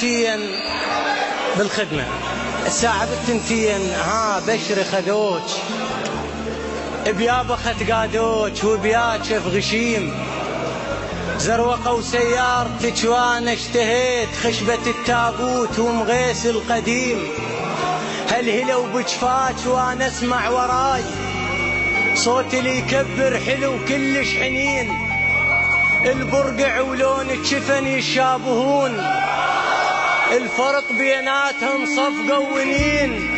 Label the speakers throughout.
Speaker 1: بالتنتين بالخدمة. الساعة بالتنتين بشر خذوج بيابا قادوج وبياك بغشيم زروقة وسيارتك وانا اشتهيت خشبة التابوت ومغيس القديم هالهلا وبجفاك وانا اسمع وراي صوت اللي يكبر حلو كلش حنين البرقع ولون الشفن يشابهون الفرق بيناتهم صفقة ونين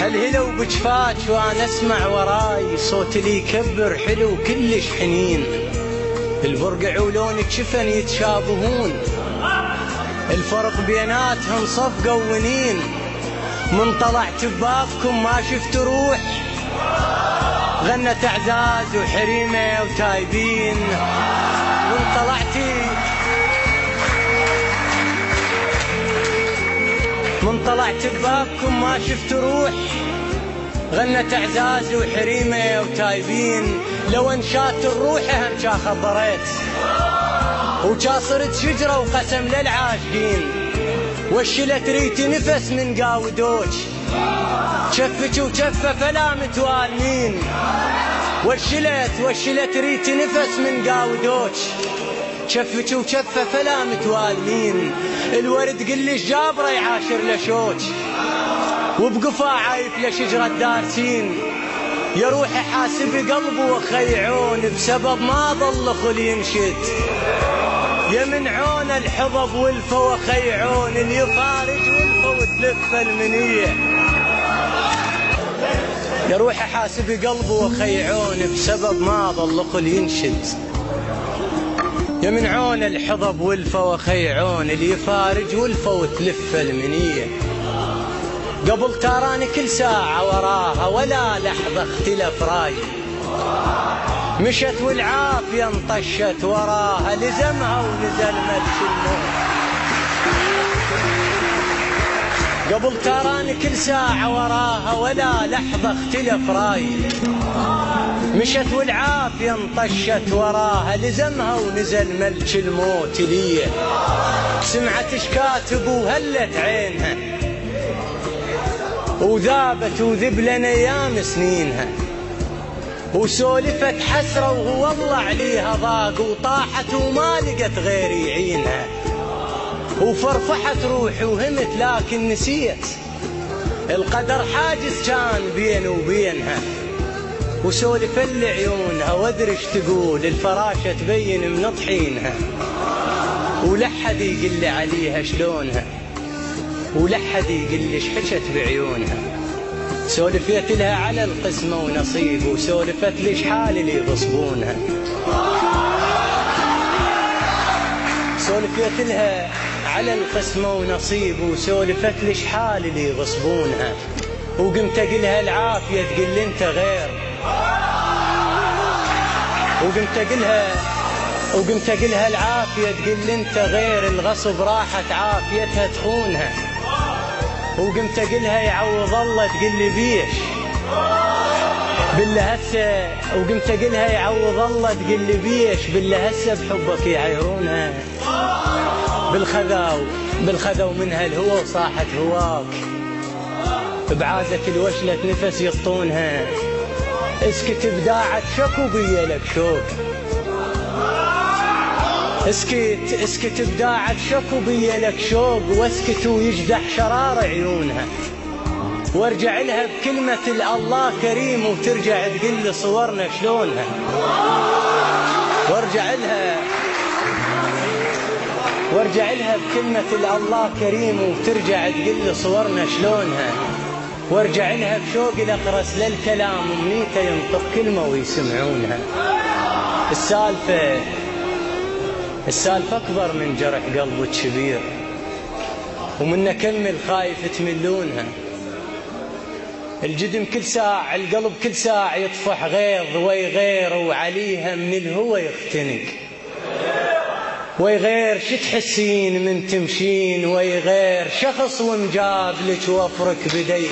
Speaker 1: هالهلا وبجفاك وانا اسمع وراي صوت اللي يكبر حلو كلش حنين البرقع ولون الشفن يتشابهون الفرق بيناتهم صفقة ونين من طلعت ببابكم ما شفت روح غنت اعزاز وحريمه وتايبين من طلعت ببابكم ما شفت روح غنت اعزاز وحريمه وتايبين لو انشات الروح هم شا خضريت وشا صرت شجره وقسم للعاشقين وشلت ريتي نفس من قاودوج شفك وشفه فلا متوالمين وشلت ريتي نفس من قاودوج شفك وشفه فلا متوالمين الورد قلش جابره يعاشر لشوج وبقفا عايف لشجره دارسين يا روحي حاسب قلبه وخيعون بسبب ما ظل خل ينشد يا من عون الحضب والفا وخيعون اللي يفارج والفا وتلف المنيه يا روحي حاسب قلبه وخيعون بسبب ما ظل خل ينشد يا من عون الحضب والفا وخيعون اللي يفارج والفا وتلف المنيه قبل تراني كل ساعة وراها ولا لحظة اختلف راي مشت والعافية انطشت وراها لزمها ونزل ملش الموت قبل تراني كل ساعة وراها ولا لحظة اختلف راي مشت والعافية انطشت وراها لزمها ونزل ملش الموت ليه سمعت اش كاتب وهلت عينها وذابت وذبلن ايام سنينها وسولفت حسره وهو الله عليها ضاق وطاحت وما لقت غير يعينها وفرفحت روحي وهمت لكن نسيت القدر حاجز كان بيني وبينها وسولف لعيونها وادري ايش تقول الفراشه تبين من طحينها ولحد يقل عليها شلونها ولحد يقل ايش حكت بعيونها سولفت لها على القسمه ونصيب وسولفت ليش حال اللي يغصبونها سولفت لها على القسمه ونصيب وسولفت ليش حال اللي يغصبونها وقمت اقلها العافيه تقل انت غير وقمت اقلها العافيه تقل انت غير الغصب راحت عافيتها تخونها وقمت اقلها يعوض الله تقل بيش بالله هسه وقمت اقلها يعوض الله تقل بيش بالله هسه بحبك يعيرونها بالخذا ومنها الهوى وصاحت هواك بعازة الوشلة نفس يطونها اسكت بداعة شكو بيا لك شوق اسكت بداعة شكو بيا لك شوق واسكت ويجدح شرار عيونها وارجع لها بكلمة الله كريم وترجع تقل صورنا شلونها وارجع لها بكلمة الله كريم وترجع تقل صورنا شلونها وارجع لها بشوق الاقرس للكلام ومنيته ينطق كلمة ويسمعونها السالفة أكبر من جرح قلبك كبير ومن أكمل خايف تملونها الجدم كل ساعة القلب كل ساعة يطفح غيظ ويغير وعليها من الهوى يختنق ويغير شو تحسين من تمشين ويغير شخص ومجاب لك وفرك بديه